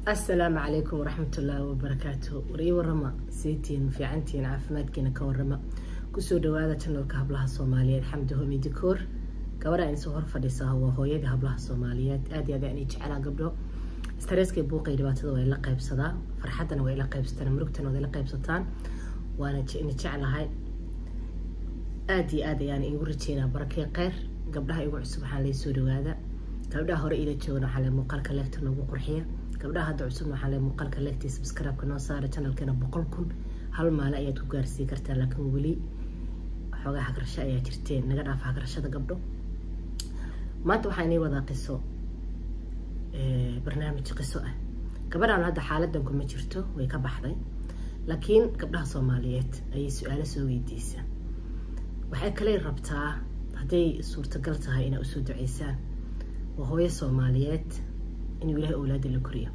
السلام عليكم ورحمة الله وبركاته. وري ورما سيتين في عنتين عافمادكينا كورما كسو دوادا channelka hablaha Soomaaliyeed xamdo homi decor gabadha in soo hor fadhiisa waa hooyada hablaha Soomaaliyeed aad iyo aad aan jeclaa gabdho stresska buuqay dhibaatada way la qaybsadaa farxadana way la qaybsataan murugtana way la qaybsataan waana jeclahay aad iyo aad ayaan igu rajeynaa barakay qeyr gabdhaha igu cusub waxaan la soo dhawaada gabdhaha hore ila joogna xalay muuqaalka leegta nagu qurxiya gabdhaha hadda cusub waxaan leeyahay muuqaalka leegta subscribe kana saara channelkeena 100,000 hal maal ayaad ku gaarsiin kartaa laakiin wali xogaa xaqrasho ayaa jirteen naga dhaaf xaqrashada gabdho maanta waxaan inay wada qiso barnaamij qiso ah gabadhan hadda xaaladan kuma jirto way ka baxday laakiin gabdhaha Soomaaliyeed ay su'aalo soo weydiisay waxay kale rabtaa haday suurtagal tahay inay u soo duceysaan waa hooyo Soomaaliyeed in Ilaahay awlaad la koriyo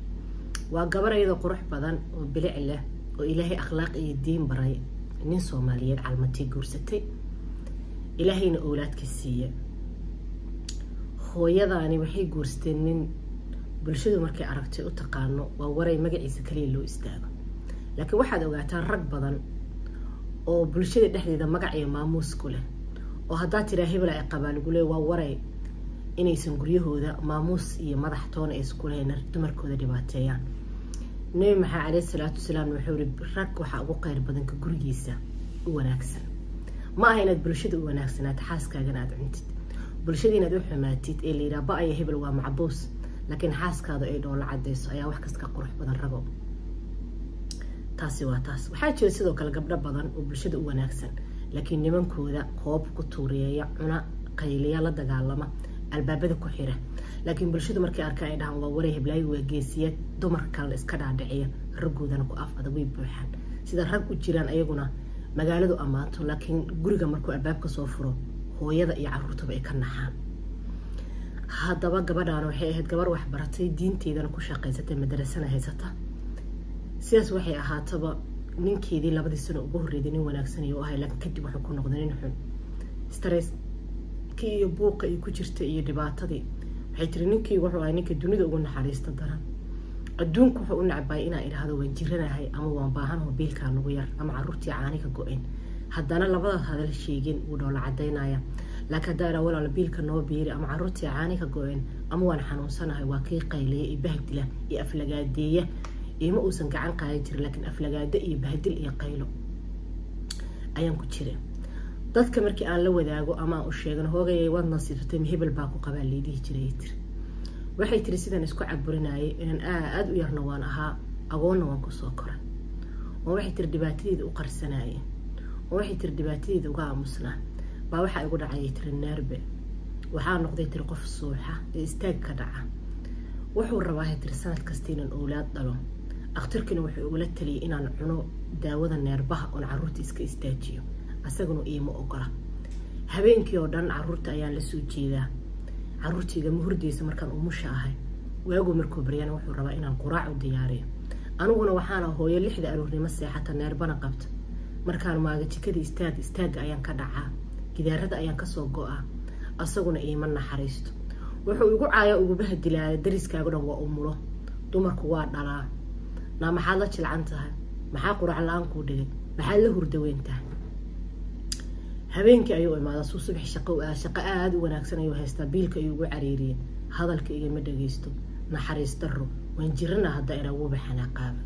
waa gabar ayada qurux badan oo bilic leh oo Ilaahay akhlaaq iyo diin baray nin Soomaaliyeed calmatii guursatay Ilaahayna awlaadka siiyay hooyadaani waxay guursteen nin bulshadu markay aragtay u taqaano waa waray magaciisa kaliya loo istaago laakiin waxaad ogaataan rag badan oo bulshada dhexdeeda magac iyo maamuus ku leh oo hadaa tira hebel ay qabaan ugu leeyahay waa waray inaysan guryahooda maamuus iyo madax toona isku leeyna dumarkooda dhibaateeyaan Nabi Maxamed alayhi salaatu wasalaam wuxuu yiri rag waxa ugu qeyr badan ka gurigiisa u wanaagsan ma aha inaad bulshada u wanaagsanaad xaaskaaga aad cuntid bulshada inaad u xumaatid ee leeyahay ba ay hebel waa macbuus laakiin xaaskaada ay dhoola cadeyso ayaa wax kasta qurux badan rago taasi waa taas waxaa jira sidoo kale gabdho badan oo bulshada u wanaagsan laakiin nimankooda qoob ku tuureeya cuna qayliya la dagaalama albaabada ku xira laakiin bulshadu markay arkaan ay dhahan waa waray heblaay waa geesiyad dumar kale iska dhaadhiciya ragoodana ku af adag way buuxaan sida rag u jiraan ayaguna magaaladu amaato laakiin guriga markuu albaabka soo furo hooyada iyo carruurtuba ay ka naxaan haddaba gabadhaan waxay ahayd gabar wax baratay diinteedana ku shaqaysatay madrasana haysata sidaas waxay ahaataba ninkeedii 2 sano ugu horeeyay nin wanaagsan iyo ahay laakiin kadib wuxuu ku noqday nin xun stress iyo buuqa ay ku jirtay iyo dhibaatadii waxay tiri ninkii wuxuu ahaa ninka dunida ugu naxariista daran adduunku wuxuu u nacbay inaa iraahdo waan jiranahay ama waan baahanahay biilka nagu yar ama carruurtii caani ka go'een haddana labada hadal sheegin uu dhoola cadeynaya laakiin daara walaal biilka noo biiri ama carruurtii caani ka go'een ama waan xanuunsanahay waa kii qaylay iyo bahdila iyo aflagaadeeya ima uusan gacan qaadan jirin laakiin aflagaade iyo bahdil iyo qaylo ayaan ku jiray dadka markii aan la wadaago ama aan u sheegno hoogayay wad nasiibtay hebel baa ku qabaa leedii jiray tir waxay tiri sidaan isku caburinayay inaan aad u yarna waan ahaa agoonna waan ku soo koray oo waxay tiri dhibaatadeeda u qarsanayay oo waxay tiri dhibaatadeeda uga aamusnaa baa waxa igu dhacay tiri neerbe waxaa noqday tiri qof suuxa ee istaag ka dhaca wuxuu rabaa tiri sanad kasta inaan awlaad dhalo akhtarkina wuxuu ugu la taliyay inaan cuno daawada neerbaha oo carruurta iska istaajiyo asaguna iima ogola habeenkii oo dhan carruurta ayaan la soo jeedaa carruurtiga ma hurdaysa markaan umusha ahay waagu markuu baryana wuxuu rabaa inaan quraac u diyaariyo aniguna waxaan hooyo 6 aroornimo seexata neerbana qabta markaan maaga jikada istaag ayaan ka dhacaa gidaarada ayaan ka soo go'aa asaguna iima naxariisto wuxuu igu caayo ugu bahdilaa dariskaaga dhan waa umulo dumarku waa dhalaa na maxaad la jilcan tahay maxaa quraac la'aan ku dhigay maxaad la hurdaweyntaa habeenkii ayuu imaada subax shaqo aad u wanaagsan ayuu haystaa biilka ayuu ugu cariiriyay hadalka iga ma dhageysto naxariis daro waan jirana hadda ina ugu baxana qaaba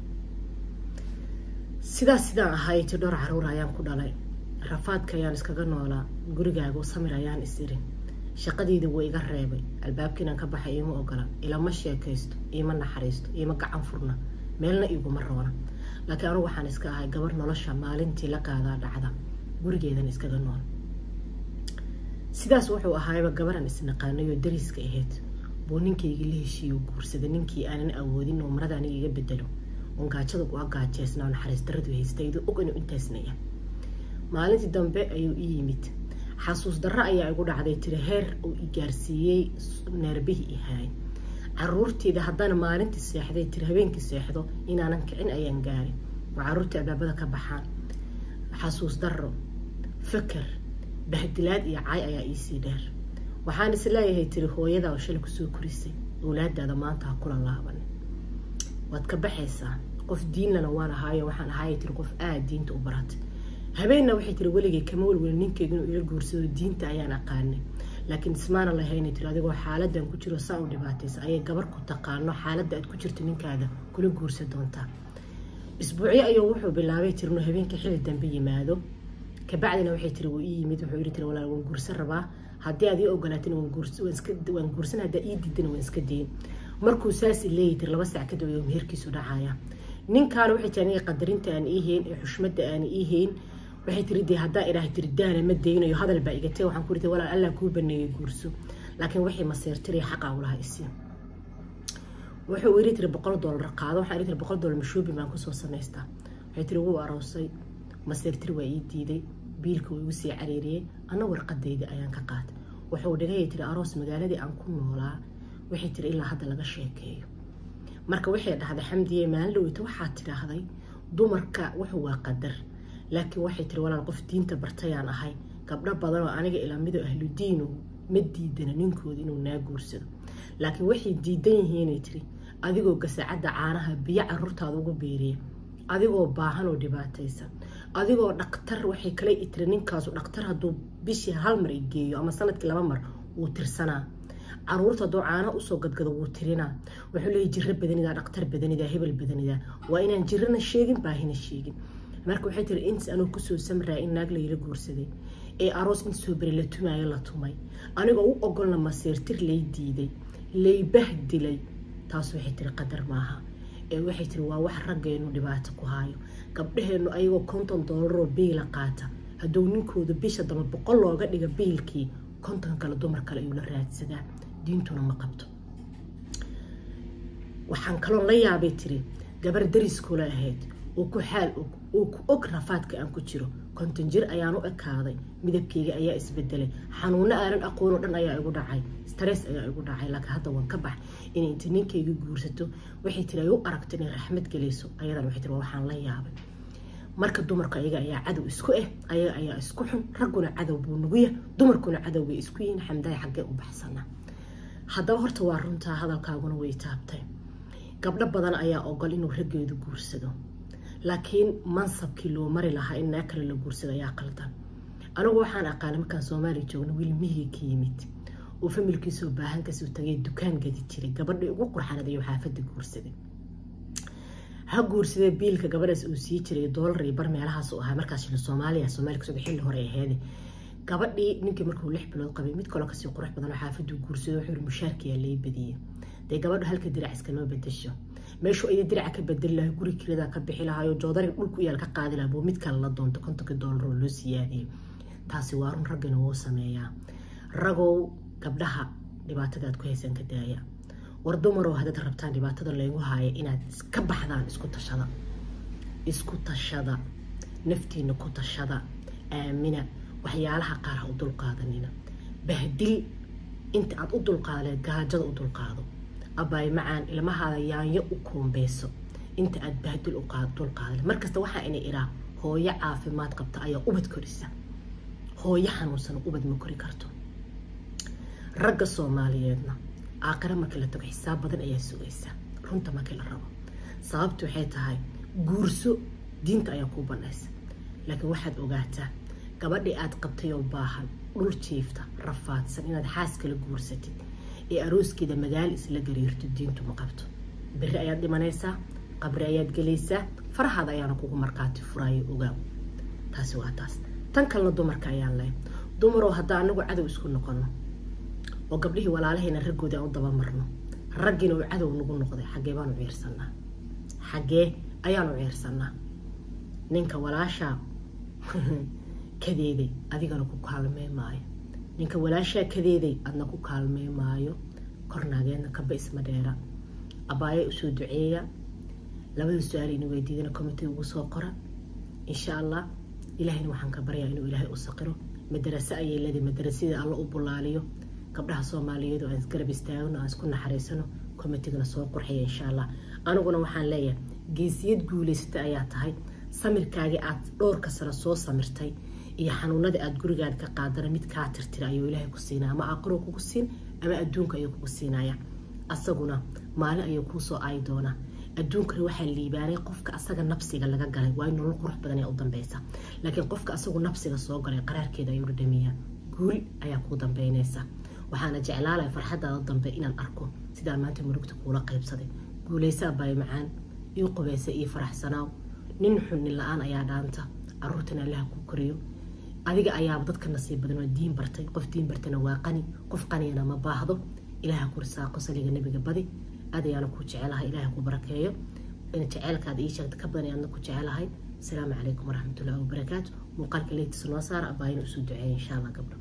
sidaan ahay dhowr carruur ayaan ku dhalay rafaadka ayaan iskaga noolaa gurigaaga samir ayaan isirin shaqadeeda way iga reebay albaabkiina ka baxay ima ogola ila ma sheekaysto ima naxariisto ima gacan furna meelna iguma roona laakiin anigu waxaan iska ahay gabar nolosha maalintii la qaadaa dhacda gurigeedan iskaga nool sidaas wuxuu ahaayba gabaran isnaqaanayo dariska ahayd buu ninkayga la heshiiyo guursaday ninkii aanan awoodin oo marada aniga iga bedelo oo gaajada ku agaajeesnaa naxariis darradu haystaydo og inuu intaasnaya maalintii dambe ayuu ii yimid xasuus darro ayaa igu dhacday tiri heer uu i gaarsiiyay neerbihii ihaay carruurteeda haddana maalintii seexday tiri habeenkii seexdo inaanan kicin ayaan gaaray oo carruurtii albaabada ka baxaan xasuus darro fakar bahdilaad iyo caay ayaa ii sii dheer waxaan is leeyahay tiri hooyada oo shil ku soo korisay awlaadaada maanta ha kula laaban waad ka baxaysaa qof diin lana waan ahaayo waxaan ahaayay tiri qof aad diinta u baratay habeenna waxay tiri weligay kama walwala ninkeyga inuu ila guursado diinta ayaan aqaanay laakiin ismaana lahayn tiri adigoo xaaladan ku jiro saa u dhibaataysa ayay gabar ku taqaano xaaladda aad ku jirto ninkaada kula guursan doontaa isbuucyo ayuu wuxuu bilaabay tiri inuu habeenkii xilli dambe yimaado kabacdina waxay tiri wuu ii yimid wuxuu yiri tiri walaal waan guursan rabaa haddii aad ii ogolaatin waan guursan haddaa ii diidana waan iska dayin markuu saas leeyahay tiri 2 saac kadib ayuu meherkiisu dhacaya ninkaan waxay tahay qadarinta aan ii hayn ee xushmada aan ii hayn waxay tiri dee haddaa ilaahay tiri daana ma deynayo hadal baa iga tee waxaan ku ritay walaal Allah kuu baneeyay guurso laakiin waxay maseertay xaqa u lahaa isii wuxuu yiri tiri $100 qaado waxaan yiri tiri $100 mashuubi baan ku soo sameystaa waxay tiri wuu aroosay maseertay waa ii diiday biilka uu igu sii cariiriyay ana warqadayda ayaan ka qaatay wuxuu dhigay tiri aroos magaaladii aan ku noolaa waxay tiri ilaa hadda laga sheekeeyo marka waxay dhahday xamdiye maalowita waxaa tiraahday dumarka wuxuu waa qadar laakiin waxay tiri walaal qof diinta bartayaan ahay gabdho badan oo aniga ila mid ahlu diin ma diidana ninkooda inuu naa guursado laakiin waxay diidan yihiin tiri adigoo gasaacada caanaha biyo carruurtaada ugu beeriye adigoo baahan oo dhibaataysan adigoo dhaqtar waxay kale itiri ninkaas dhaqtar haduu bishii hal mar geeyo ama sanadkii 2 mar uu tirsanaa caruurta doo caana u soo gadgado wuu tirina wuxuu leeyahay jirro badanida dhaqtar badanida hebel badanida waa inaan jirrana sheegin baahina sheegin marka waxay tiri inta anoo ku soo samraa in naag la ila guursaday ee aroos in soo bari la tumaayo la tumay anigoo u ogolna maseertir lay diiday lay bahdilay taas waxay tiri qadar maaha ee waxay tiri waa wax raggeenu dhibaato ku haayo gabdhaheenu ayagoo $50 biil qaata haduu ninkooda bisha daba 100 looga dhiga biilkii 50 kale dumar kale ayuu la raadsadaa diintuna ma qabto waxaan kaloo la yaabay tiri gabar dariskula ahayd oo ku xaal oo ku og rafaadka aan ku jiro 50 jir ayaan u ekaaday midabkeyga ayaa isbedelay xanuuna aanan aqoon oo dhan ayaa igu dhacay stress ayaa igu dhacay laakiin hadda waan ka bax in inta ninkeyga guursato waxay tiri ay u aragtay in raxmad galeyso ayadan waxay tiri waxaan la yaabay marka dumarka ayaga ayaa cadow isku ayaga ayaa isku xun raguna cadow buu nagu yahay dumarkuna cadow way isku yihiin xamdaay xagee u baxsana haddaba horta waa runtaa hadalkaaguna way taabtay gabdho badan ayaa ogol inuu raggeedu guursado laakiin mansabkii loo mari lahaa in naag kale la guursado ayaa qaldan anigu waxaan aqaan markaan Soomaaliya joogno wiil mihiga ka yimid oo familkiisu baahan ka soo tagay dukaan gadi jiray gabadhii ugu qurxanayd iyo xaafadda guursaday ha guursaday biilka gabadhaas uu sii jiray $1 iyo bar meelahaas oo ahaa markaas Soomaaliya kasoo xilli hore ahayd gabadhii ninkii markuu 6 bilood qabay mid kale ka sii qurux badan oo xaafaddu guursaday wuxuu mushaarkiya lay badiyay day gabadhu halka dirac iska ma bedesho meeshu ay dirac ka bedel lahay guri kirada ka bixi lahayo joodari dhulku yaal ka qaadi lahaa mid kale la doonto $50 loo siyaadiyay taasi waa run ragana oo sameeyaa ragow gabdhaha dhibaatada aad ku haysan ka daaya war dumar oo hadda rabtaan dhibaatada leeyahay haaya inaad iska baxdaan isku tashada naftiina ku tashada aamina waxyaalaha qaar u dul qaadanina bahdil inta aad u dul qaadaleed gaajada u dul qaado abay macaan ilmahaada yaanyo u koombeeso inta aad bahdil u dul qaadale markasta waxa inay iraa hooyo caafimaad qabta ayaa ubad korisa hooyo xanuunsan ubad ma kori karto ragga Soomaaliyeedna aakhira markii la tago xisaab badan ayaa sugaysa runta markii la rabo sababtu waxay tahay guurso diinta ayaa ku banaysa laakiin waxaad ogaataa gabadhii aad qabtay oo baahan dhul jiifta rafaadsan inaad xaas kala guursatid ee arooskeeda magaal isla gariirto diintu ma qabto bari ayaad dhimanaysaa qabri ayaad galaysaa farxad ayaana kugu markaati furaayo ogaaw taasi waa taas tan kale dumarka ayaan leh dumaroo hadda anagu cadow isku noqono oo gabdhihii walaalahayna raggooda aan u daba marno raggiina uu cadow nagu noqday xagee baan u ciirsanaa xagee ayaan u ciirsanaa ninka walaasha kadeeday adigana ku kaalmee maayo ninka walaasha kadeeday adna ku kaalmee maayo kornaageedna ka baysma dheera abaaye u soo duceeya labada su'aal inuu weydiidana committee ugu soo qora insha Allah ilaahayna waxaan ka baryaa inuu ilaahay u saqiro madrasa ayay leedahay madrasada Allah u bulaaliyo gabdhaha Soomaaliyeed oo aan garab istaagno aan isku naxariisano committee-gana soo qurxiyo insha Allah aniguna waxaan leeyahay geesiyad guuleysata ayaa tahay samirkaaga aad dhowrka sano soo samirtay iyo xanuunada aad gurigaad ka qaadana mid ka tirtira ayuu ilaahay ku siinaa ama aqro kugu siin ama adduunka ayuu kugu siinaya asaguna maalin ayuu ku soo ay doona adduunkana waxaa liibaanay qofka asaga nafsiga laga galay waa in nolol qurux badan ee u dambeysa laakiin qofka asagu nafsiga soo galay qaraarkeeda ayuu dhadhamiyaa guul ayaa kuu dambeynaysa waxaana jeclaalahay farxadaada dambe inaan arko sidaan maanta murugta kuula qaybsaday guulaysaa baay macaan ii qubaysa ii faraxsanaaw nin xun nin la-aan ayaa dhaanta caruurtana allaha ku koriyo adiga ayaaba dadka nasiib badan waa diin bartay qof diin bartana waa qani qof qaniyana ma baahdo ilaaha ku risaaqo saliga nabiga badi aad ayaana ku jecelahay ilaaha ku barakeeyo in jecelkaada ii sheegta ka badan ayaadna ku jecelahay asalaamu calaykum waraxmatullaahi wabarakaatu muuqaalka leegtiisa noo saara abaayin usoo duceeya insha allah gabdho